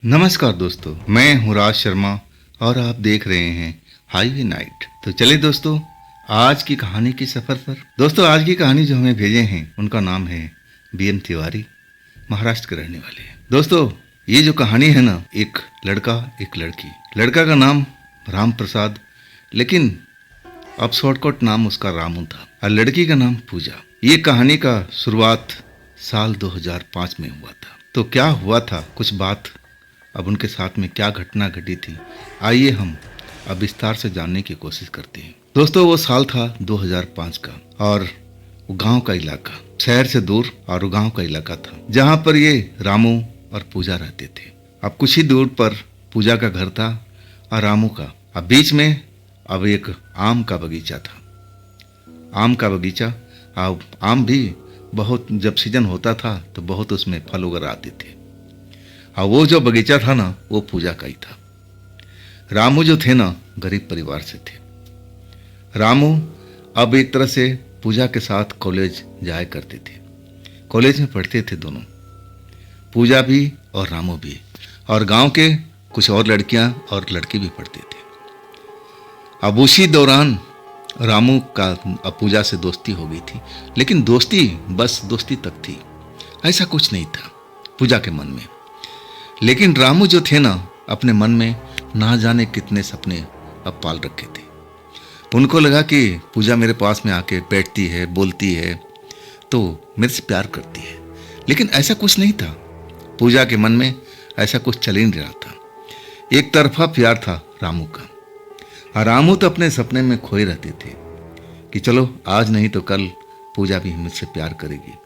नमस्कार दोस्तों, मैं हूँ राज शर्मा और आप देख रहे हैं हाईवे नाइट। तो चले दोस्तों, आज की कहानी की सफ़र पर। दोस्तों, आज की कहानी जो हमें भेजे हैं उनका नाम है BM तिवारी, महाराष्ट्र के रहने वाले हैं। दोस्तों, ये जो कहानी है ना, एक लड़का एक लड़की। लड़का का नाम राम प्रसाद, लेकिन अब शॉर्टकट नाम उसका रामू था, और लड़की का नाम पूजा। ये कहानी का शुरुआत साल 2005 में हुआ था। तो क्या हुआ था, कुछ बात, अब उनके साथ में क्या घटना घटी थी, आइए हम अब विस्तार से जानने की कोशिश करते हैं। दोस्तों, वो साल था 2005 का, और वो गांव का इलाका, शहर से दूर, और वो गांव का इलाका था जहां पर ये रामू और पूजा रहते थे। अब कुछ ही दूर पर पूजा का घर था और रामू का। अब बीच में अब एक आम का बगीचा था। आम का बगीचा, अब आम भी बहुत, जब सीजन होता था तो बहुत उसमें फल वगैरह आते थे। और वो जो बगीचा था ना, वो पूजा का ही था। रामू जो थे ना, गरीब परिवार से थे। रामू अब एक तरह से पूजा के साथ कॉलेज जाया करते थे। कॉलेज में पढ़ते थे दोनों, पूजा भी और रामू भी, और गांव के कुछ और लड़कियां और लड़के भी पढ़ते थे। अब उसी दौरान रामू का अब पूजा से दोस्ती हो गई थी, लेकिन दोस्ती बस दोस्ती तक थी, ऐसा कुछ नहीं था पूजा के मन में। लेकिन रामू जो थे ना, अपने मन में ना जाने कितने सपने अब पाल रखे थे। उनको लगा कि पूजा मेरे पास में आके बैठती है, बोलती है, तो मेरे से प्यार करती है। लेकिन ऐसा कुछ नहीं था, पूजा के मन में ऐसा कुछ चल ही नहीं रहा था। एक तरफा प्यार था रामू का, और रामू तो अपने सपने में खोए रहते थे कि चलो आज नहीं तो कल पूजा भी मुझसे प्यार करेगी।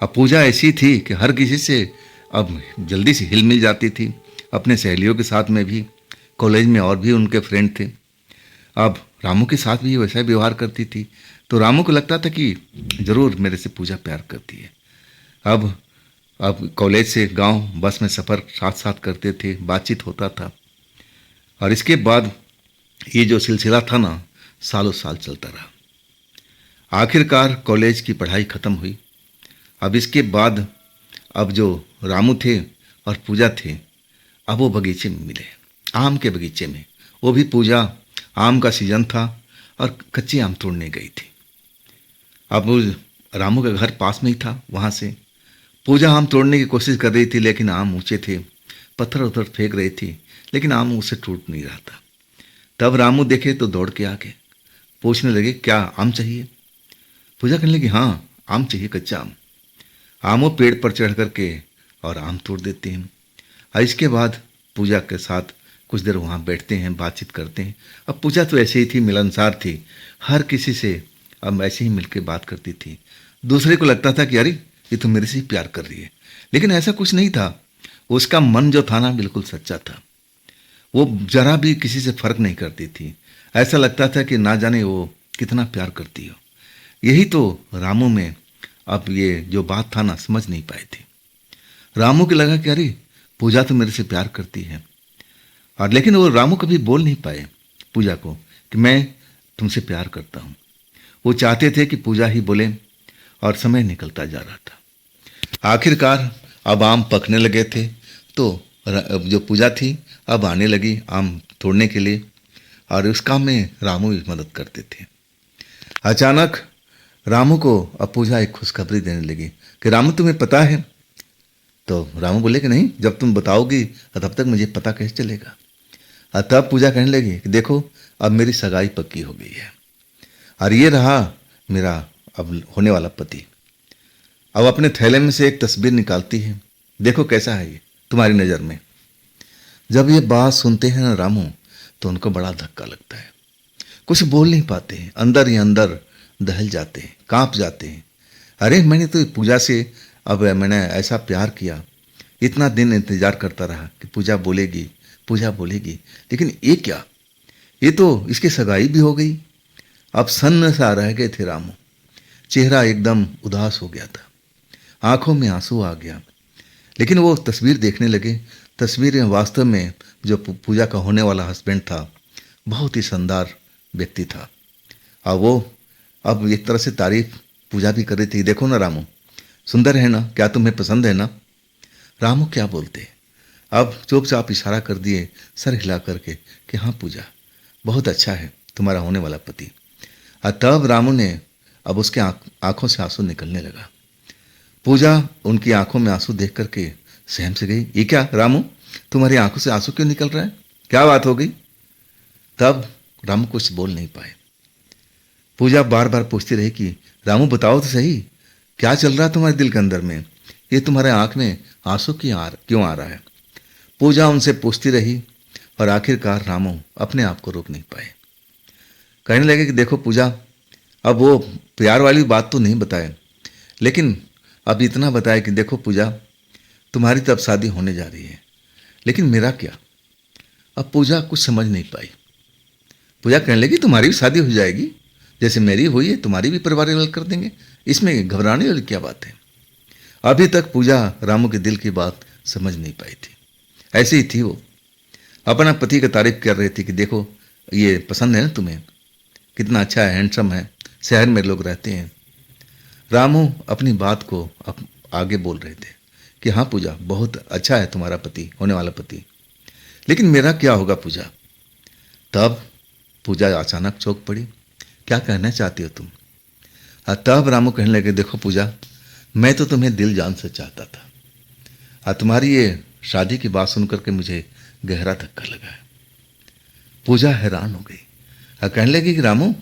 अब पूजा ऐसी थी कि हर किसी से अब जल्दी से हिल मिल जाती थी, अपने सहेलियों के साथ में भी, कॉलेज में और भी उनके फ्रेंड थे। अब रामू के साथ भी वैसा व्यवहार करती थी, तो रामू को लगता था कि ज़रूर मेरे से पूजा प्यार करती है। अब कॉलेज से गांव बस में सफ़र साथ साथ करते थे, बातचीत होता था। और इसके बाद ये जो सिलसिला था ना, सालों साल चलता रहा। आखिरकार कॉलेज की पढ़ाई ख़त्म हुई। अब इसके बाद अब जो रामू थे और पूजा थे, अब वो बगीचे में मिले, आम के बगीचे में। वो भी पूजा, आम का सीजन था और कच्चे आम तोड़ने गई थी। अब रामू का घर पास में ही था, वहाँ से पूजा आम तोड़ने की कोशिश कर रही थी, लेकिन आम ऊंचे थे, पत्थर उथर फेंक रही थी, लेकिन आम उससे टूट नहीं रहा था। तब रामू देखे तो दौड़ के आके पूछने लगे, क्या आम चाहिए? पूजा कहने लगी, हाँ आम चाहिए, कच्चा आम। आमों पेड़ पर चढ़ करके और आम तोड़ देते हैं। और इसके बाद पूजा के साथ कुछ देर वहाँ बैठते हैं, बातचीत करते हैं। अब पूजा तो ऐसे ही थी, मिलनसार थी, हर किसी से अब ऐसे ही मिलके बात करती थी। दूसरे को लगता था कि अरे ये तो मेरे से ही प्यार कर रही है, लेकिन ऐसा कुछ नहीं था। उसका मन जो था ना, बिल्कुल सच्चा था। वो जरा भी किसी से फर्क नहीं करती थी। ऐसा लगता था कि ना जाने वो कितना प्यार करती हो। यही तो रामू में अब ये जो बात था ना, समझ नहीं पाए थे। रामू को लगा कि अरे पूजा तो मेरे से प्यार करती है, और लेकिन वो रामू कभी बोल नहीं पाए पूजा को कि मैं तुमसे प्यार करता हूँ। वो चाहते थे कि पूजा ही बोले, और समय निकलता जा रहा था। आखिरकार अब आम पकने लगे थे, तो जो पूजा थी अब आने लगी आम तोड़ने के लिए, और उस काम में रामू भी मदद करते थे। अचानक रामू को अब पूजा एक खुशखबरी देने लगी कि रामू तुम्हें पता है? तो रामू बोले कि नहीं, जब तुम बताओगी तब तक मुझे पता कैसे चलेगा। और तब पूजा कहने लगी कि देखो अब मेरी सगाई पक्की हो गई है, और ये रहा मेरा अब होने वाला पति। अब अपने थैले में से एक तस्वीर निकालती है, देखो कैसा है ये तुम्हारी नज़र में। जब ये बात सुनते हैं ना रामू, तो उनको बड़ा धक्का लगता है, कुछ बोल नहीं पाते हैं, अंदर ही अंदर दहल जाते हैं, कांप जाते हैं। अरे मैंने तो पूजा से अब मैंने ऐसा प्यार किया, इतना दिन इंतजार करता रहा कि पूजा बोलेगी पूजा बोलेगी, लेकिन ये क्या, ये तो इसकी सगाई भी हो गई। अब सन्न सा रह गए थे रामू, चेहरा एकदम उदास हो गया था, आंखों में आंसू आ गया। लेकिन वो तस्वीर देखने लगे, तस्वीर में वास्तव में जो पूजा का होने वाला हस्बैंड था, बहुत ही शानदार व्यक्ति था। और वो अब एक तरह से तारीफ पूजा भी कर रही थी, देखो ना रामू सुंदर है ना, क्या तुम्हें पसंद है ना? रामू क्या बोलते? अब चुपचाप इशारा कर दिए सर हिला करके कि हाँ पूजा, बहुत अच्छा है तुम्हारा होने वाला पति। और तब रामू ने अब उसके आंखों से आंसू निकलने लगा। पूजा उनकी आंखों में आंसू देख करके सहम से गई। ये क्या रामू, तुम्हारी आंखों से आंसू क्यों निकल रहा है, क्या बात हो गई? तब रामू कुछ बोल नहीं पाए। पूजा बार बार पूछती रही कि रामू बताओ तो सही, क्या चल रहा है तुम्हारे दिल के अंदर में, ये तुम्हारे आंख में आंसू क्यों आ रहा है? पूजा उनसे पूछती रही और आखिरकार रामू अपने आप को रोक नहीं पाए। कहने लगे कि देखो पूजा, अब वो प्यार वाली बात तो नहीं बताए, लेकिन अब इतना बताए कि देखो पूजा, तुम्हारी तब शादी होने जा रही है, लेकिन मेरा क्या? अब पूजा कुछ समझ नहीं पाई। पूजा कहने लगी तुम्हारी भी शादी हो जाएगी, जैसे मेरी हुई है तुम्हारी भी परिवार वाले कर देंगे, इसमें घबराने वाली क्या बात है? अभी तक पूजा रामू के दिल की बात समझ नहीं पाई थी। ऐसी ही थी वो, अपना पति की तारीफ कर रही थी कि देखो ये पसंद है ना तुम्हें, कितना अच्छा है, हैंडसम है, शहर में लोग रहते हैं। रामू अपनी बात को आगे बोल रहे थे कि हाँ पूजा, बहुत अच्छा है तुम्हारा पति, होने वाला पति, लेकिन मेरा क्या होगा पूजा? तब पूजा अचानक चौंक पड़ी। क्या कहना चाहती हो तुम? तब रामू कहने लगे देखो पूजा, मैं तो तुम्हें दिल जान से चाहता था, तुम्हारी ये शादी की बात सुनकर के मुझे गहरा धक्का लगा है। पूजा हैरान हो गई, कहने लगी कि रामू,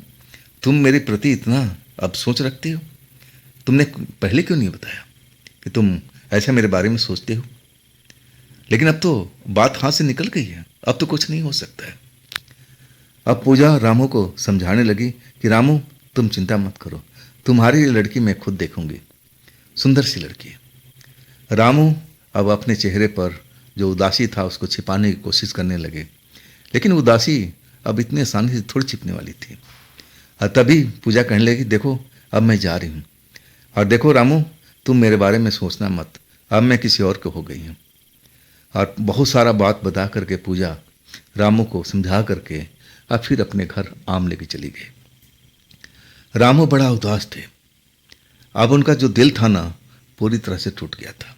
तुम मेरे प्रति इतना अब सोच रखती हो, तुमने पहले क्यों नहीं बताया कि तुम ऐसा मेरे बारे में सोचते हो? लेकिन अब तो बात हाथ से निकल गई है, अब तो कुछ नहीं हो सकता है। अब पूजा रामू को समझाने लगी कि रामू तुम चिंता मत करो, तुम्हारी लड़की मैं खुद देखूंगी, सुंदर सी लड़की है। रामू अब अपने चेहरे पर जो उदासी था उसको छिपाने की कोशिश करने लगे, लेकिन उदासी अब इतनी आसानी से थोड़ी छिपने वाली थी। और तभी पूजा कहने लगी देखो अब मैं जा रही हूँ, और देखो रामू तुम मेरे बारे में सोचना मत, अब मैं किसी और को हो गई हूँ। और बहुत सारा बात बता करके पूजा रामू को समझा करके अब फिर अपने घर आम लेके चली गई। रामू बड़ा उदास थे, अब उनका जो दिल था ना पूरी तरह से टूट गया था।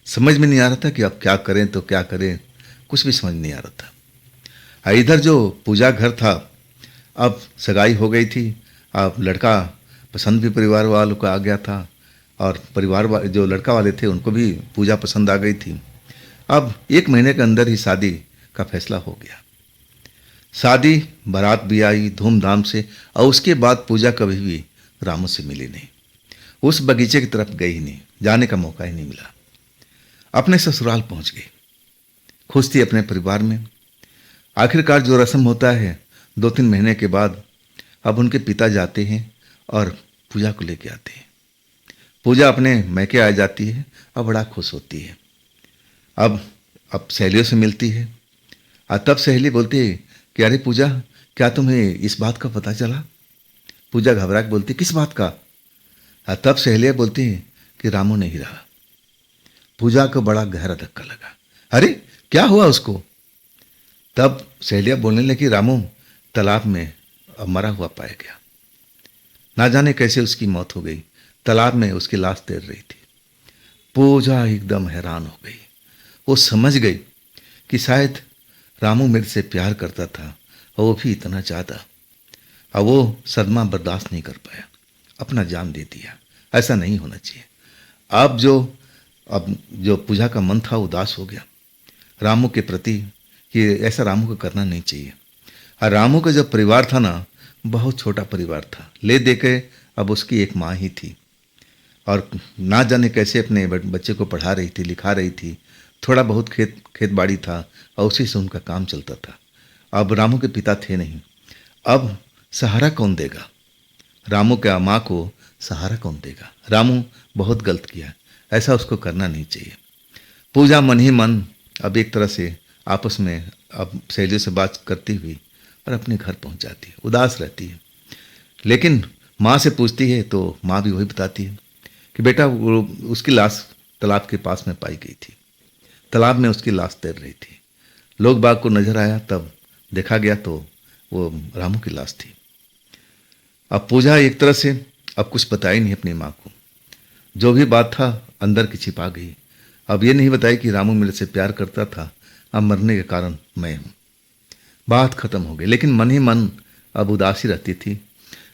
समझ में नहीं आ रहा था कि अब क्या करें तो क्या करें, कुछ भी समझ नहीं आ रहा था। इधर जो पूजा घर था, अब सगाई हो गई थी, अब लड़का पसंद भी परिवार वालों को आ गया था, और परिवार जो लड़का वाले थे उनको भी पूजा पसंद आ गई थी। अब 1 महीने के अंदर ही शादी का फैसला हो गया। शादी बारात भी आई धूमधाम से, और उसके बाद पूजा कभी भी रामू से मिली नहीं, उस बगीचे की तरफ गई ही नहीं, जाने का मौका ही नहीं मिला। अपने ससुराल पहुंच गई, खुश थी अपने परिवार में। आखिरकार जो रस्म होता है 2-3 महीने के बाद, अब उनके पिता जाते हैं और पूजा को लेके आते हैं। पूजा अपने मैके आ जाती है और बड़ा खुश होती है। अब सहेलियों से मिलती है, और तब सहेली बोलती है कि अरे पूजा, क्या तुम्हें इस बात का पता चला? पूजा घबरा के बोलती किस बात का? और तब सहेलियाँ बोलती हैं कि रामू नहीं रहा। पूजा को बड़ा गहरा धक्का लगा, अरे क्या हुआ उसको? तब सहेलियाँ बोलने लगी रामू तालाब में मरा हुआ पाया गया, ना जाने कैसे उसकी मौत हो गई, तालाब में उसकी लाश तैर रही थी। पूजा एकदम हैरान हो गई, वो समझ गई कि शायद रामू मेरे से प्यार करता था और वो भी इतना ज़्यादा, और वो सदमा बर्दाश्त नहीं कर पाया, अपना जान दे दिया। ऐसा नहीं होना चाहिए। अब जो पूजा का मन था उदास हो गया रामू के प्रति, कि ऐसा रामू को करना नहीं चाहिए। और रामू का जो परिवार था ना, बहुत छोटा परिवार था, ले दे के अब उसकी एक माँ ही थी, और ना जाने कैसे अपने बच्चे को पढ़ा रही थी, लिखा रही थी। थोड़ा बहुत खेत बाड़ी था और उसी से उनका काम चलता था। अब रामू के पिता थे नहीं, अब सहारा कौन देगा? रामू के माँ को सहारा कौन देगा? रामू बहुत गलत किया, ऐसा उसको करना नहीं चाहिए। पूजा मन ही मन अब एक तरह से आपस में अब सहेलियों से बात करती हुई और अपने घर पहुंच जाती है, उदास रहती है। लेकिन माँ से पूछती है तो माँ भी वही बताती है कि बेटा वो उसकी लाश तालाब के पास में पाई गई थी, तालाब में उसकी लाश तैर रही थी। लोग बाग को नजर आया, तब देखा गया तो वो रामू की लाश थी। अब पूजा एक तरह से अब कुछ बताई नहीं अपनी माँ को, जो भी बात था अंदर की छिपा गई। अब ये नहीं बताई कि रामू मेरे से प्यार करता था, अब मरने के कारण मैं हूँ। बात खत्म हो गई, लेकिन मन ही मन अब उदासी रहती थी।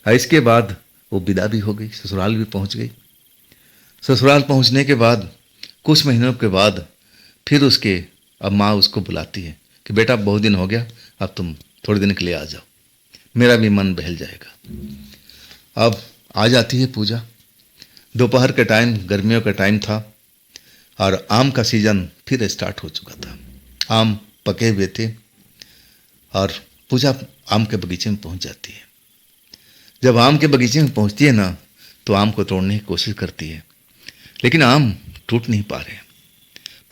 और इसके बाद वो विदा भी हो गई, ससुराल भी पहुँच गई। ससुराल पहुँचने के बाद कुछ महीनों के बाद फिर उसके अब माँ उसको बुलाती है कि बेटा बहुत दिन हो गया, अब तुम थोड़े दिन के लिए आ जाओ, मेरा भी मन बहल जाएगा। अब आ जाती है पूजा। दोपहर के टाइम, गर्मियों का टाइम था और आम का सीज़न फिर स्टार्ट हो चुका था। आम पके हुए थे और पूजा आम के बगीचे में पहुंच जाती है। जब आम के बगीचे में पहुंचती है ना, तो आम को तोड़ने की कोशिश करती है, लेकिन आम टूट नहीं पा रहे।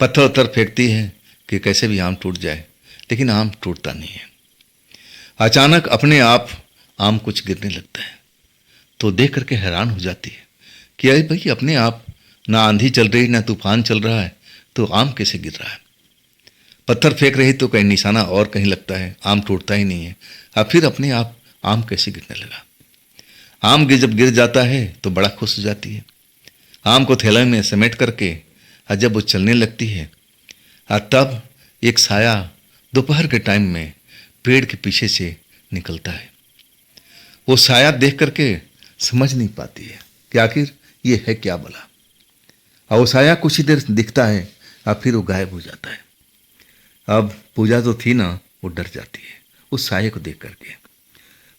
पत्थर उत्थर फेंकती है कि कैसे भी आम टूट जाए, लेकिन आम टूटता नहीं है। अचानक अपने आप आम कुछ गिरने लगता है, तो देख करके हैरान हो जाती है कि अरे भाई, अपने आप ना आंधी चल रही ना तूफान चल रहा है, तो आम कैसे गिर रहा है। पत्थर फेंक रही तो कहीं निशाना और कहीं लगता है, आम टूटता ही नहीं है। अब फिर अपने आप आम कैसे गिरने लगा। आम जब गिर जाता है तो बड़ा खुश हो जाती है। आम को थैले में समेट करके और जब वो चलने लगती है, तब एक साया दोपहर के टाइम में पेड़ के पीछे से निकलता है। वो साया देख करके समझ नहीं पाती है कि आखिर ये है क्या भला। और वो साया कुछ ही देर दिखता है और फिर वो गायब हो जाता है। अब पूजा जो थी ना, वो डर जाती है उस साये को देख करके।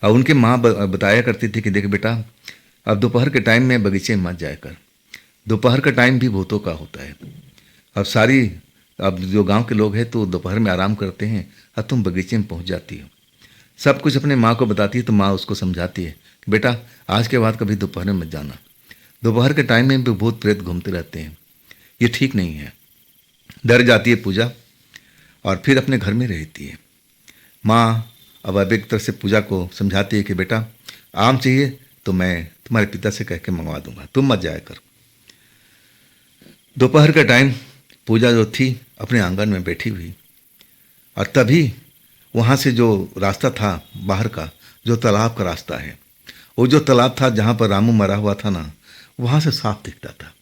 और उनके माँ बताया करती थी कि देख बेटा, अब दोपहर के टाइम में बगीचे में मत जाया कर, दोपहर का टाइम भी भूतों का होता है। अब जो गांव के लोग हैं तो दोपहर में आराम करते हैं, अब तुम बगीचे में पहुंच जाती हो। सब कुछ अपने माँ को बताती है, तो माँ उसको समझाती है कि बेटा आज के बाद कभी दोपहर में मत जाना, दोपहर के टाइम में भी भूत प्रेत घूमते रहते हैं, ये ठीक नहीं है। डर जाती है पूजा और फिर अपने घर में रहती है। माँ अब एक तरह से पूजा को समझाती है कि बेटा आम चाहिए तो मैं तुम्हारे पिता से कह के मंगवा दूंगा, तुम मत जाया कर। दोपहर का टाइम पूजा जो थी अपने आंगन में बैठी हुई, और तभी वहाँ से जो रास्ता था बाहर का, जो तालाब का रास्ता है, वो जो तालाब था जहाँ पर रामू मरा हुआ था ना, वहाँ से साफ दिखता था,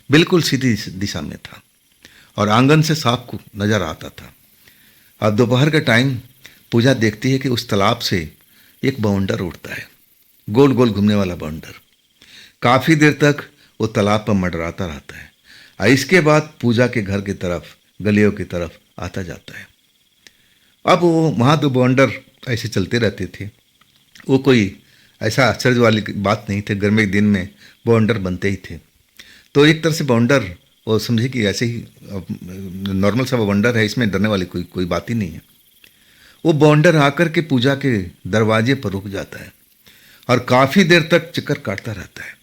बिल्कुल सीधी दिशा में था और आंगन से साफ को नजर आता था। अब दोपहर का टाइम पूजा देखती है कि उस तालाब से एक बवंडर उड़ता है, गोल गोल घूमने वाला बवंडर। काफ़ी देर तक वो तालाब पर मंडराता रहता है और इसके बाद पूजा के घर की तरफ, गलियों की तरफ आता जाता है। अब वो वहाँ तो बवंडर ऐसे चलते रहते थे, वो कोई ऐसा आश्चर्य वाली बात नहीं थे, गर्मी के दिन में बवंडर बनते ही थे। तो एक तरह से बवंडर वो समझे कि ऐसे ही नॉर्मल सा बवंडर है, इसमें डरने वाली कोई बात ही नहीं है। वो बवंडर आकर के पूजा के दरवाजे पर रुक जाता है और काफ़ी देर तक चक्कर काटता रहता है।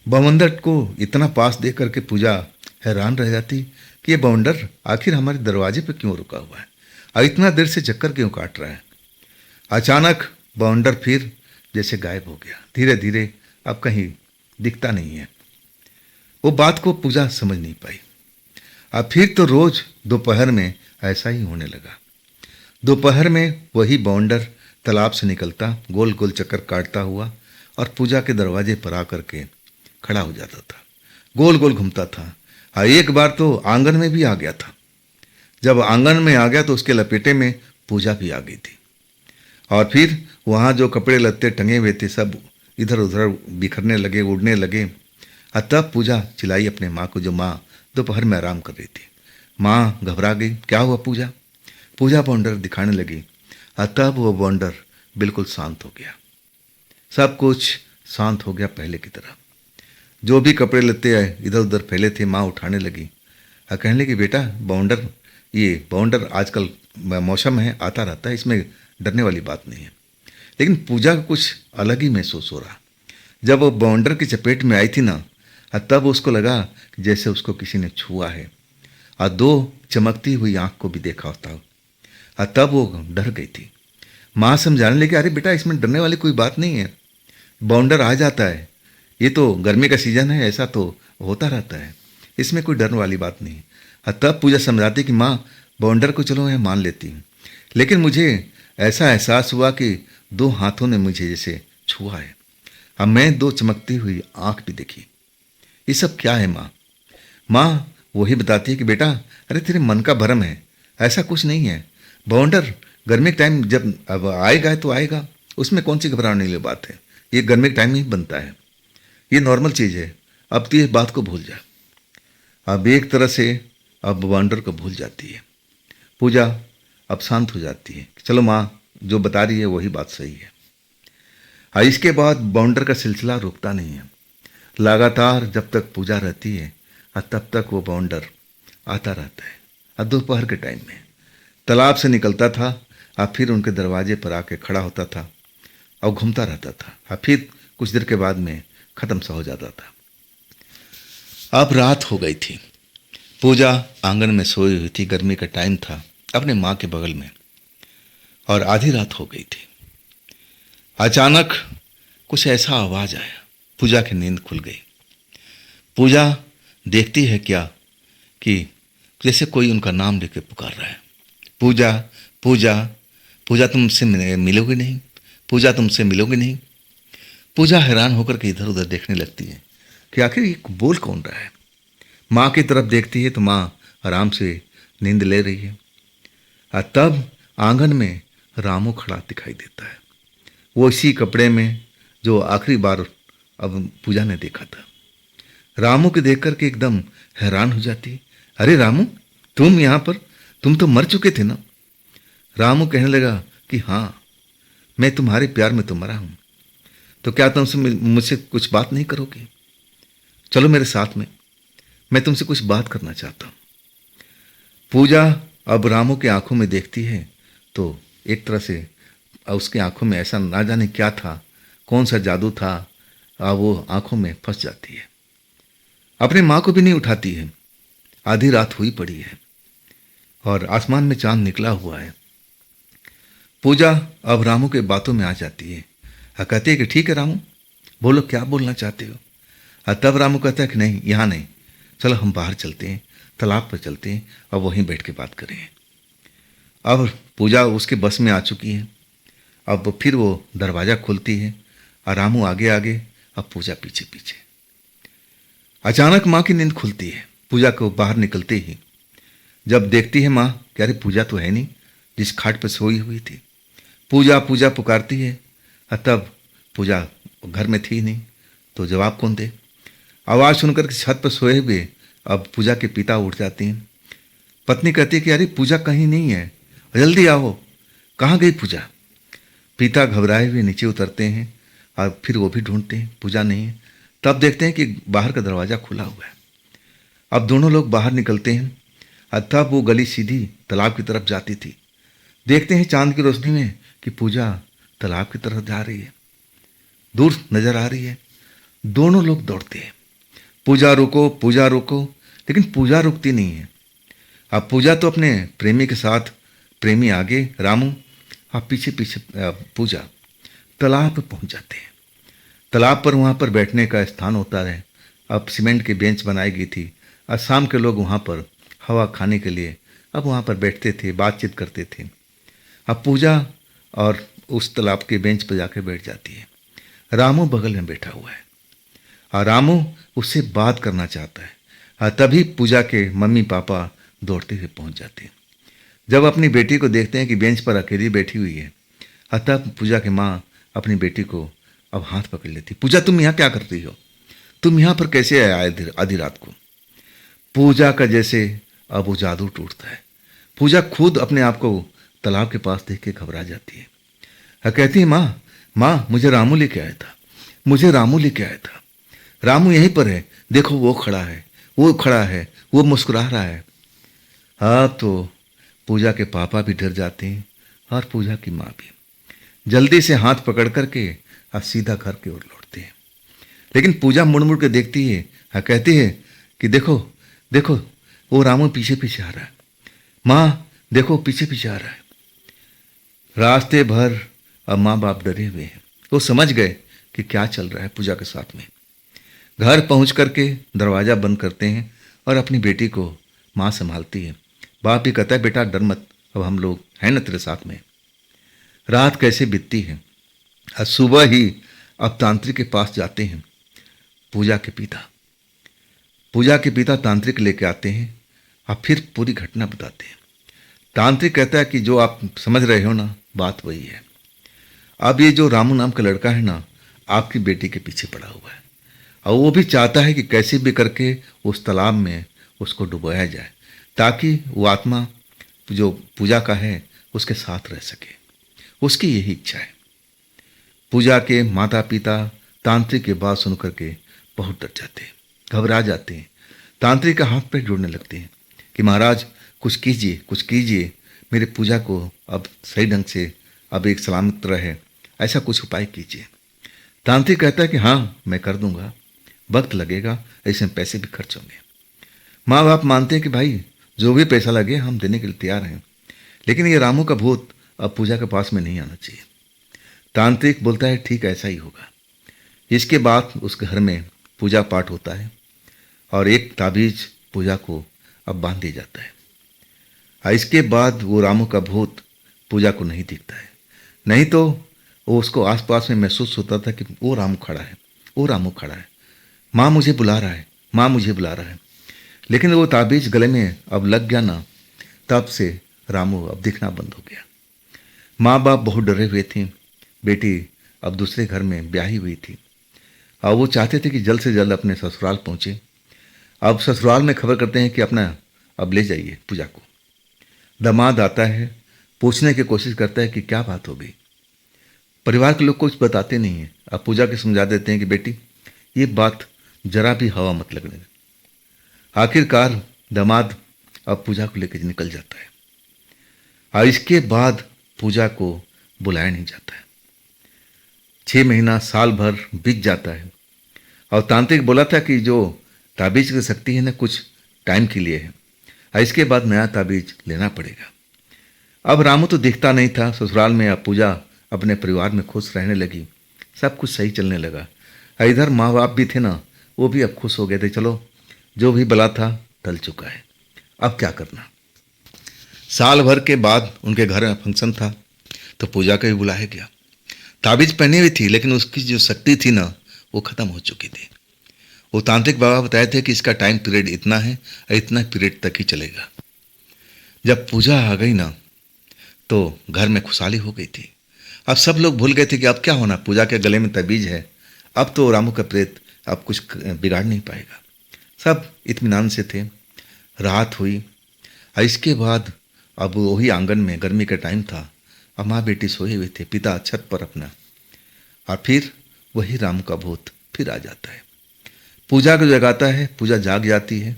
बवंडर को इतना पास देख करके पूजा हैरान रह जाती कि ये बवंडर आखिर हमारे दरवाजे पर क्यों रुका हुआ है और इतना देर से चक्कर क्यों काट रहा है। अचानक बवंडर फिर जैसे गायब हो गया, धीरे धीरे अब कहीं दिखता नहीं है। वो बात को पूजा समझ नहीं पाई। अब फिर तो रोज दोपहर में ऐसा ही होने लगा। दोपहर में वही बवंडर तालाब से निकलता, गोल गोल चक्कर काटता हुआ और पूजा के दरवाजे पर आकर के खड़ा हो जाता था, गोल गोल घूमता था। और एक बार तो आंगन में भी आ गया था। जब आंगन में आ गया तो उसके लपेटे में पूजा भी आ गई थी और फिर वहाँ जो कपड़े लत्ते टंगे हुए थे सब इधर उधर बिखरने लगे, उड़ने लगे। तब पूजा चिल्लाई अपने माँ को, जो माँ दोपहर में आराम कर रही थी। माँ घबरा गई, क्या हुआ पूजा? पूजा बवंडर दिखाने लगी। तब वो बवंडर बिल्कुल शांत हो गया, सब कुछ शांत हो गया पहले की तरह। जो भी कपड़े लत्ते इधर उधर फैले थे माँ उठाने लगी और कहने लगी बेटा बवंडर, ये बवंडर आजकल मौसम है, आता रहता है, इसमें डरने वाली बात नहीं है। लेकिन पूजा को कुछ अलग ही महसूस हो रहा। जब वो बवंडर की चपेट में आई थी ना, तब उसको लगा कि जैसे उसको किसी ने छुआ है और दो चमकती हुई आंख को भी देखा होता हो। तब वो डर गई थी। माँ समझाने लगी, अरे बेटा इसमें डरने वाली कोई बात नहीं है, बवंडर आ जाता है, ये तो गर्मी का सीजन है, ऐसा तो होता रहता है, इसमें कोई डरने वाली बात नहीं है। तब पूजा समझाती कि माँ बवंडर को चलो मैं मान लेती हूँ, लेकिन मुझे ऐसा एहसास हुआ कि दो हाथों ने मुझे जैसे छुआ है। अब मैं दो चमकती हुई आंख भी देखी। ये सब क्या है माँ? माँ वही बताती है कि बेटा, अरे तेरे मन का भ्रम है, ऐसा कुछ नहीं है। बाउंडर गर्मी के टाइम जब अब आएगा तो आएगा, उसमें कौन सी घबराने वाली बात है। ये गर्मी के टाइम में ही बनता है, ये नॉर्मल चीज़ है। अब तो ये बात को भूल जा। अब एक तरह से अब बाउंडर को भूल जाती है पूजा। अब शांत हो जाती है, चलो माँ जो बता रही है वही बात सही है। हाँ, इसके बाद बाउंडर का सिलसिला रुकता नहीं है। लगातार जब तक पूजा रहती है तब तक वो बाउंडर आता रहता है। दोपहर के टाइम में तालाब से निकलता था, फिर उनके दरवाजे पर आके खड़ा होता था और घूमता रहता था। फिर कुछ देर के बाद में ख़त्म सा हो जाता था। अब रात हो गई थी। पूजा आंगन में सोई हुई थी, गर्मी का टाइम था, अपने माँ के बगल में, और आधी रात हो गई थी। अचानक कुछ ऐसा आवाज़ आया, पूजा की नींद खुल गई। पूजा देखती है क्या कि जैसे कोई उनका नाम लेके पुकार रहा है, पूजा पूजा पूजा, तुमसे मिलोगे नहीं, पूजा तुमसे मिलोगे नहीं। पूजा हैरान होकर के इधर उधर देखने लगती है कि आखिर ये बोल कौन रहा है। माँ की तरफ देखती है तो माँ आराम से नींद ले रही है। तब आंगन में रामू खड़ा दिखाई देता है, वो इसी कपड़े में जो आखिरी बार अब पूजा ने देखा था। रामू को देख करके एकदम हैरान हो जाती। अरे रामू, तुम यहाँ पर, तुम तो मर चुके थे ना। रामू कहने लगा कि हाँ, मैं तुम्हारे प्यार में तो मरा हूँ, तो क्या तुमसे मुझसे कुछ बात नहीं करोगे? चलो मेरे साथ में, मैं तुमसे कुछ बात करना चाहता हूँ। पूजा अब रामू की आंखों में देखती है तो एक तरह से उसके आंखों में ऐसा ना जाने क्या था, कौन सा जादू था, वो आंखों में फंस जाती है। अपने माँ को भी नहीं उठाती है। आधी रात हुई पड़ी है और आसमान में चांद निकला हुआ है। पूजा अब रामू के बातों में आ जाती है। कहती है कि ठीक है रामू, बोलो क्या बोलना चाहते हो। तब रामू कहता है कि नहीं, यहाँ नहीं, चलो हम बाहर चलते हैं, तालाब पर चलते हैं और वहीं बैठ के बात करें। अब पूजा उसके बस में आ चुकी है। अब फिर वो दरवाज़ा खोलती है और रामू आगे आगे, अब पूजा पीछे पीछे। अचानक माँ की नींद खुलती है। पूजा को बाहर निकलते ही जब देखती है माँ, कि अरे पूजा तो है नहीं, जिस खाट पर सोई हुई थी। पूजा पूजा पुकारती है, तब पूजा घर में थी नहीं, तो जवाब कौन दे। आवाज़ सुनकर के छत पर सोए हुए अब पूजा के पिता उठ जाते हैं। पत्नी कहती है कि अरे पूजा कहीं नहीं है, जल्दी आओ, कहाँ गई पूजा। पिता घबराए हुए नीचे उतरते हैं और फिर वो भी ढूंढते हैं, पूजा नहीं है। तब देखते हैं कि बाहर का दरवाज़ा खुला हुआ है। अब दोनों लोग बाहर निकलते हैं। तब वो गली सीधी तालाब की तरफ जाती थी। देखते हैं चांद की रोशनी में कि पूजा तालाब की तरफ जा रही है, दूर नजर आ रही है। दोनों लोग दौड़ते हैं, पूजा रुको पूजा रुको, लेकिन पूजा रुकती नहीं है। अब पूजा तो अपने प्रेमी के साथ, प्रेमी आगे, रामू अब पीछे पीछे पूजा तालाब पर पहुंच जाते हैं। तालाब पर वहाँ पर बैठने का स्थान होता है। अब सीमेंट की बेंच बनाई गई थी और शाम के लोग वहाँ पर हवा खाने के लिए अब वहाँ पर बैठते थे, बातचीत करते थे। अब पूजा और उस तालाब के बेंच पर जाकर बैठ जाती है। रामू बगल में बैठा हुआ है और रामू उससे बात करना चाहता है। तभी पूजा के मम्मी पापा दौड़ते हुए पहुँच जाते हैं। जब अपनी बेटी को देखते हैं कि बेंच पर अकेली बैठी हुई है, तब पूजा की माँ अपनी बेटी को अब हाथ पकड़ लेती। पूजा, तुम यहाँ क्या कर रही हो? तुम यहाँ पर कैसे आए आधी रात को? पूजा का जैसे अब वो जादू टूटता है। पूजा खुद अपने आप को तालाब के पास देख के घबरा जाती है। कहती है, माँ माँ, मुझे रामू लेके आया था, मुझे रामू लेके आया था। रामू यहीं पर है, देखो वो खड़ा है, वो खड़ा है, वो मुस्कुरा रहा है। हाँ, तो पूजा के पापा भी डर जाते हैं और पूजा की माँ भी। जल्दी से हाथ पकड़ करके सीधा घर की ओर लौटते हैं। लेकिन पूजा मुड़ मुड़ के देखती है, कहती है कि देखो देखो, वो रामू पीछे पीछे आ रहा है, माँ देखो पीछे पीछे आ रहा है। रास्ते भर अब माँ बाप डरे हुए हैं। वो समझ गए कि क्या चल रहा है पूजा के साथ में। घर पहुँच करके दरवाज़ा बंद करते हैं और अपनी बेटी को माँ संभालती है। बाप भी कहता है, बेटा डर मत, अब हम लोग हैं ना तेरे साथ में। रात कैसे बीतती है। सुबह ही अब तांत्रिक के पास जाते हैं पूजा के पिता। पूजा के पिता तांत्रिक लेके आते हैं अब फिर पूरी घटना बताते हैं। तांत्रिक कहता है कि जो आप समझ रहे हो ना, बात वही है। अब ये जो रामू नाम का लड़का है ना, आपकी बेटी के पीछे पड़ा हुआ है, और वो भी चाहता है कि कैसे भी करके उस तालाब में उसको डुबोया जाए, ताकि वो आत्मा जो पूजा का है उसके साथ रह सके। उसकी यही इच्छा है। पूजा के माता पिता तांत्रिक की बात सुन करके बहुत डर जाते हैं, घबरा जाते हैं। तांत्रिक का हाथ पैर जोड़ने लगते हैं कि महाराज कुछ कीजिए, कुछ कीजिए, मेरे पूजा को अब सही ढंग से अब एक सलामत रहे, ऐसा कुछ उपाय कीजिए। तांत्रिक कहता है कि हाँ मैं कर दूंगा, वक्त लगेगा, ऐसे में पैसे भी खर्च होंगे। माँ बाप मानते हैं कि भाई जो भी पैसा लगे हम देने के लिए तैयार हैं, लेकिन ये रामू का भूत अब पूजा के पास में नहीं आना चाहिए। तांत्रिक बोलता है ठीक ऐसा ही होगा। इसके बाद उस घर में पूजा पाठ होता है और एक ताबीज पूजा को अब बांध दिया जाता है। और इसके बाद वो रामू का भूत पूजा को नहीं दिखता है, नहीं तो वो उसको आसपास में महसूस होता था कि वो रामू खड़ा है, वो रामू खड़ा है, माँ मुझे बुला रहा है, माँ मुझे बुला रहा है। लेकिन वो ताबीज गले में अब लग गया ना, तब से रामू अब दिखना बंद हो गया। माँ बाप बहुत डरे हुए थे, बेटी अब दूसरे घर में ब्याही हुई थी और वो चाहते थे कि जल्द से जल्द अपने ससुराल पहुँचे। अब ससुराल में खबर करते हैं कि अपना अब ले जाइए पूजा को। दामाद आता है, पूछने की कोशिश करता है कि क्या बात हो गई। परिवार के लोग कुछ बताते नहीं हैं। अब पूजा के समझा देते हैं कि बेटी ये बात जरा भी हवा मत लगने। आखिरकार दामाद अब पूजा को लेकर निकल जाता है और इसके बाद पूजा को बुलाया नहीं जाता है। 6 महीना साल भर बीत जाता है और तांत्रिक बोला था कि जो ताबीज की शक्ति है ना कुछ टाइम के लिए है और इसके बाद नया ताबीज लेना पड़ेगा। अब रामू तो दिखता नहीं था ससुराल में। अब पूजा अपने परिवार में खुश रहने लगी, सब कुछ सही चलने लगा। इधर माँ बाप भी थे ना, वो भी अब खुश हो गए थे, चलो जो भी बला था टल चुका है, अब क्या करना। साल भर के बाद उनके घर में फंक्शन था तो पूजा को भी बुलाया गया। ताबीज पहनी हुई थी लेकिन उसकी जो शक्ति थी ना वो खत्म हो चुकी थी। वो तांत्रिक बाबा बताए थे कि इसका टाइम पीरियड इतना है और इतना पीरियड तक ही चलेगा। जब पूजा आ गई ना तो घर में खुशहाली हो गई थी। अब सब लोग भूल गए थे कि अब क्या होना, पूजा के गले में ताबीज है, अब तो रामू का प्रेत अब कुछ बिगाड़ नहीं पाएगा। सब इत्मीनान से थे। रात हुई और इसके बाद अब वही आंगन में गर्मी का टाइम था और माँ बेटी सोए हुए थे, पिता छत पर अपना, और फिर वही रामू का भूत फिर आ जाता है, पूजा को जगाता है। पूजा जाग जाती है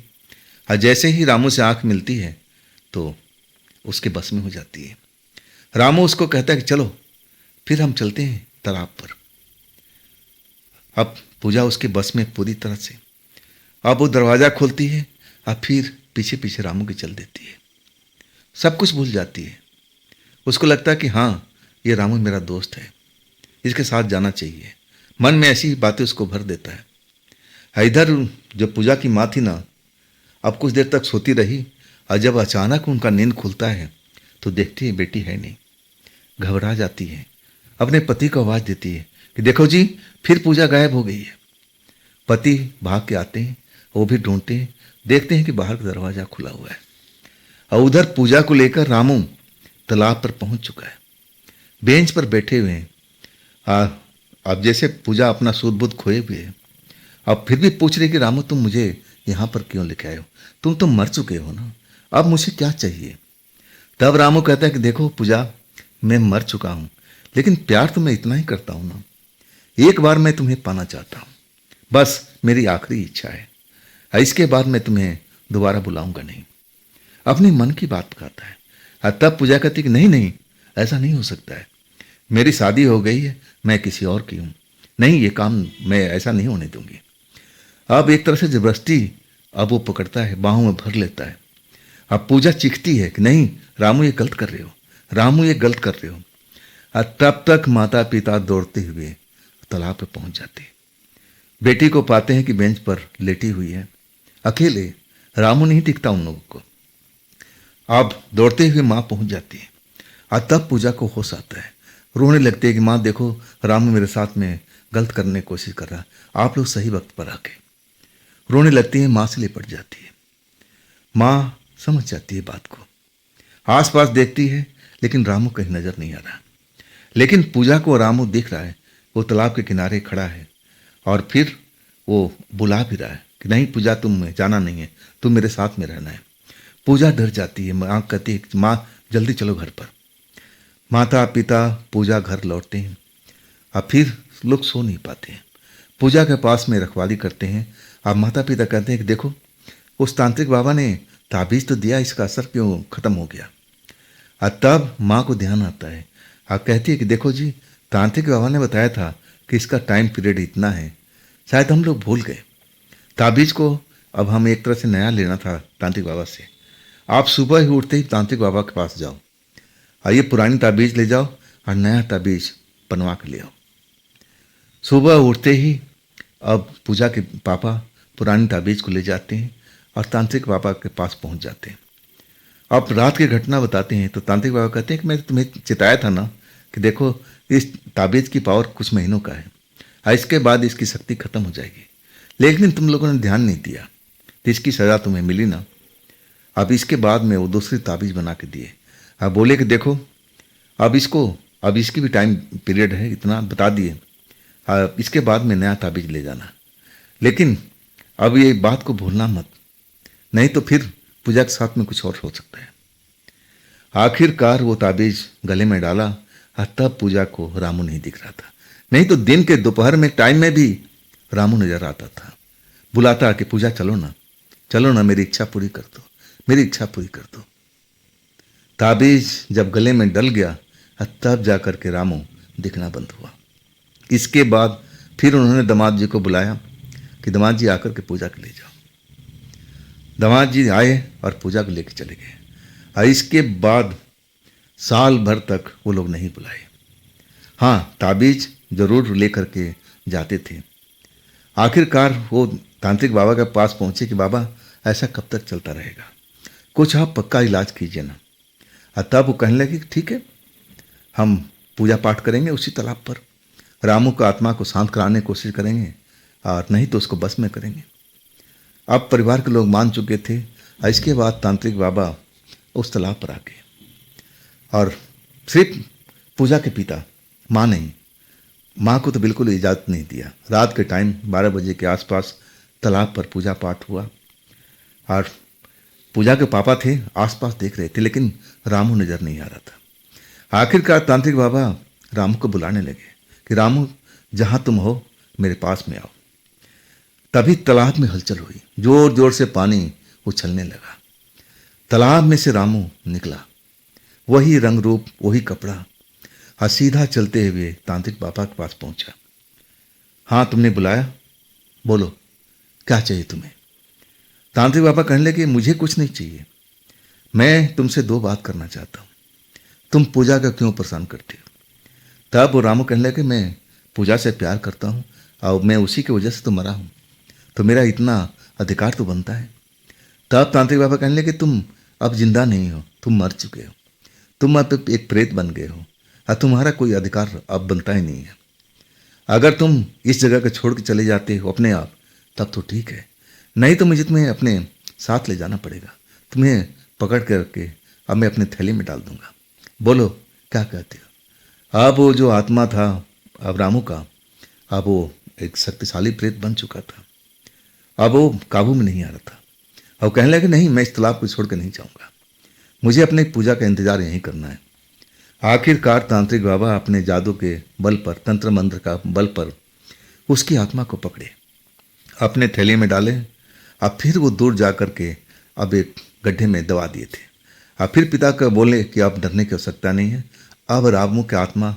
और जैसे ही रामू से आंख मिलती है तो उसके बस में हो जाती है। रामू उसको कहता है कि चलो फिर हम चलते हैं तालाब पर। अब पूजा उसके बस में पूरी तरह से। अब वो दरवाज़ा खोलती है और फिर पीछे पीछे रामू की चल देती है, सब कुछ भूल जाती है। उसको लगता है कि हाँ ये रामू मेरा दोस्त है, इसके साथ जाना चाहिए। मन में ऐसी बातें उसको भर देता है। इधर जो पूजा की माँ थी ना, अब कुछ देर तक सोती रही और जब अचानक उनका नींद खुलता है तो देखती है बेटी है नहीं। घबरा जाती है, अपने पति को आवाज़ देती है कि देखो जी फिर पूजा गायब हो गई है। पति भाग के आते हैं, वो भी ढूंढते हैं, देखते हैं कि बाहर का दरवाज़ा खुला हुआ है और उधर पूजा को लेकर रामू तालाब पर पहुंच चुका है, बेंच पर बैठे हुए हैं। अब जैसे पूजा अपना सूद बुद्ध खोए हुए है। अब फिर भी पूछ रही कि रामू तुम मुझे यहाँ पर क्यों लेके आए हो, तुम तो मर चुके हो ना, अब मुझे क्या चाहिए। तब रामू कहता है कि देखो पूजा मैं मर चुका हूँ लेकिन प्यार तो मैं इतना ही करता हूँ ना, एक बार मैं तुम्हें पाना चाहता हूँ, बस मेरी आखिरी इच्छा है, इसके बाद मैं तुम्हें दोबारा बुलाऊंगा नहीं। अपने मन की बात कहता है। तब पूजा कहती कि नहीं नहीं ऐसा नहीं हो सकता है, मेरी शादी हो गई है, मैं किसी और की हूँ, नहीं ये काम मैं ऐसा नहीं होने दूंगी। अब एक तरह से जबरदस्ती अब वो पकड़ता है, बाहों में भर लेता है। अब पूजा चीखती है कि नहीं रामू ये गलत कर रहे हो, रामू ये गलत कर रहे हो। तब तक माता पिता दौड़ते हुए तालाब पे पहुंच जाते हैं। बेटी को पाते हैं कि बेंच पर लेटी हुई है, अकेले, रामू नहीं दिखता उन लोगों को। अब दौड़ते हुए माँ पहुंच जाती है और तब पूजा को होश आता है, रोने लगती है कि माँ देखो रामू मेरे साथ में गलत करने की कोशिश कर रहा, आप लोग सही वक्त पर आके। रोने लगती है, माँ से लिपट जाती है। माँ समझ जाती है बात को। आसपास देखती है लेकिन रामू कहीं नजर नहीं आ रहा। लेकिन पूजा को रामू दिख रहा है, वो तालाब के किनारे खड़ा है और फिर वो बुला भी रहा है कि नहीं पूजा, तुम जाना नहीं है, तुम मेरे साथ में रहना है। पूजा डर जाती है। माँ कहती है माँ जल्दी चलो घर पर। माता पिता पूजा घर लौटते हैं। अब फिर लोग सो नहीं पाते हैं, पूजा के पास में रखवाली करते हैं। अब माता पिता कहते हैं कि देखो उस तांत्रिक बाबा ने ताबीज तो दिया, इसका असर क्यों खत्म हो गया। और तब माँ को ध्यान आता है। अब कहती है कि देखो जी, तांत्रिक बाबा ने बताया था कि इसका टाइम पीरियड इतना है, शायद हम लोग भूल गए ताबीज को। अब हम एक तरह से नया लेना था तांत्रिक बाबा से। आप सुबह ही उठते ही तांत्रिक बाबा के पास जाओ और ये पुरानी ताबीज ले जाओ और नया ताबीज बनवा के ले आओ। सुबह उठते ही अब पूजा के पापा पुरानी ताबीज को ले जाते हैं और तांत्रिक बाबा के पास पहुंच जाते हैं। अब रात की घटना बताते हैं तो तांत्रिक बाबा कहते हैं कि मैं तुम्हें चिताया था ना कि देखो इस ताबीज की पावर कुछ महीनों का है और इसके बाद इसकी शक्ति खत्म हो जाएगी, लेकिन तुम लोगों ने ध्यान नहीं दिया तो इसकी सज़ा तुम्हें मिली ना। अब इसके बाद में वो दूसरी ताबीज बना के दिए। अब बोले कि देखो अब इसकी भी टाइम पीरियड है, इतना बता दिए, इसके बाद में नया ताबीज ले जाना, लेकिन अब ये बात को भूलना मत, नहीं तो फिर पूजा के साथ में कुछ और हो सकता है। आखिरकार वो ताबीज गले में डाला और तब पूजा को रामू नहीं दिख रहा था। नहीं तो दिन के दोपहर में टाइम में भी रामू नजर आता था, बुलाता कि पूजा चलो ना, मेरी इच्छा पूरी कर दो, मेरी इच्छा पूरी कर दो। ताबीज जब गले में डल गया तब जाकर के रामू दिखना बंद हुआ। इसके बाद फिर उन्होंने दामाद जी को बुलाया कि दामाद जी आकर के पूजा के ले जाओ। दामाद जी आए और पूजा को लेकर चले गए और इसके बाद साल भर तक वो लोग नहीं बुलाए। हाँ, ताबीज जरूर लेकर के जाते थे। आखिरकार वो तांत्रिक बाबा के पास पहुंचे कि बाबा ऐसा कब तक चलता रहेगा, कुछ आप पक्का इलाज कीजिए ना। और तब वो कहने लगे ठीक है, हम पूजा पाठ करेंगे उसी तालाब पर, रामू का आत्मा को शांत कराने की कोशिश करेंगे और नहीं तो उसको बस में करेंगे। अब परिवार के लोग मान चुके थे और इसके बाद तांत्रिक बाबा उस तालाब पर आ गए और सिर्फ पूजा के पिता, माँ नहीं, माँ को तो बिल्कुल इजाज़त नहीं दिया। रात के टाइम 12 बजे के आसपास तालाब पर पूजा पाठ हुआ और पूजा के पापा थे आसपास देख रहे थे, लेकिन रामू नजर नहीं आ रहा था। आखिरकार तांत्रिक बाबा रामू को बुलाने लगे कि रामू जहाँ तुम हो मेरे पास में आओ। तभी तालाब में हलचल हुई, जोर जोर से पानी उछलने लगा। तालाब में से रामू निकला, वही रंग रूप, वही कपड़ा, और सीधा चलते हुए तांत्रिक बाबा के पास पहुंचा। हाँ, तुमने बुलाया, बोलो क्या चाहिए तुम्हें। तांत्रिक बाबा कहने लगे मुझे कुछ नहीं चाहिए, मैं तुमसे 2 बात करना चाहता हूँ। तुम पूजा का क्यों परेशान करते हो। तब वो रामू कहने लगे मैं पूजा से प्यार करता हूँ और मैं उसी की वजह से तो मरा हूँ, तो मेरा इतना अधिकार तो बनता है। तब तांत्रिक बाबा कहने लगे तुम अब जिंदा नहीं हो, तुम मर चुके हो, तुम अब एक प्रेत बन गए हो और तुम्हारा कोई अधिकार अब बनता ही नहीं है। अगर तुम इस जगह को छोड़ के चले जाते हो अपने आप तब तो ठीक है, नहीं तो मुझे तुम्हें अपने साथ ले जाना पड़ेगा, तुम्हें पकड़ करके अब मैं अपने थैली में डाल दूंगा। बोलो क्या कहते हो। अब वो जो आत्मा था अब रामू का, अब वो एक शक्तिशाली प्रेत बन चुका था, अब वो काबू में नहीं आ रहा था। अब कहने लगे नहीं, मैं इस तालाब को छोड़ कर नहीं जाऊंगा, मुझे अपने पूजा का इंतजार यहीं करना है। आखिरकार तांत्रिक बाबा अपने जादू के बल पर, तंत्र मंत्र का बल पर उसकी आत्मा को पकड़े, अपने थैली में डाले। अब फिर वो दूर जा कर के अब एक गड्ढे में दबा दिए थे। अब फिर पिता को बोले कि अब डरने की आवश्यकता नहीं है, अब रामू की आत्मा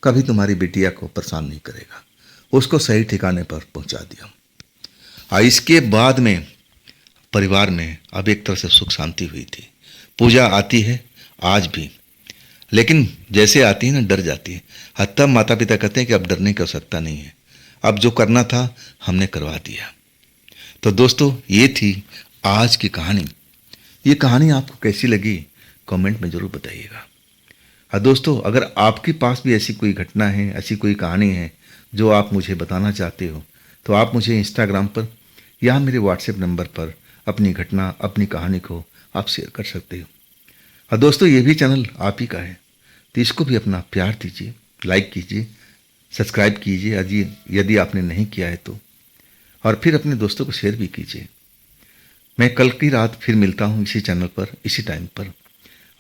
कभी तुम्हारी बिटिया को परेशान नहीं करेगा, उसको सही ठिकाने पर पहुंचा दिया। और इसके बाद में परिवार में अब एक तरह से सुख शांति हुई थी। पूजा आती है आज भी, लेकिन जैसे आती है ना डर जाती है। तब माता पिता कहते हैं कि अब डरने की आवश्यकता नहीं है, अब जो करना था हमने करवा दिया। तो दोस्तों ये थी आज की कहानी। ये कहानी आपको कैसी लगी कमेंट में ज़रूर बताइएगा। और दोस्तों अगर आपके पास भी ऐसी कोई घटना है, ऐसी कोई कहानी है जो आप मुझे बताना चाहते हो, तो आप मुझे इंस्टाग्राम पर या मेरे व्हाट्सएप नंबर पर अपनी घटना, अपनी कहानी को आप शेयर कर सकते हो। और दोस्तों ये भी चैनल आप ही का है, तो इसको भी अपना प्यार दीजिए, लाइक कीजिए, सब्सक्राइब कीजिए यदि आपने नहीं किया है तो, और फिर अपने दोस्तों को शेयर भी कीजिए। मैं कल की रात फिर मिलता हूँ इसी चैनल पर, इसी टाइम पर।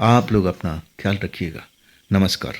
आप लोग अपना ख्याल रखिएगा। नमस्कार।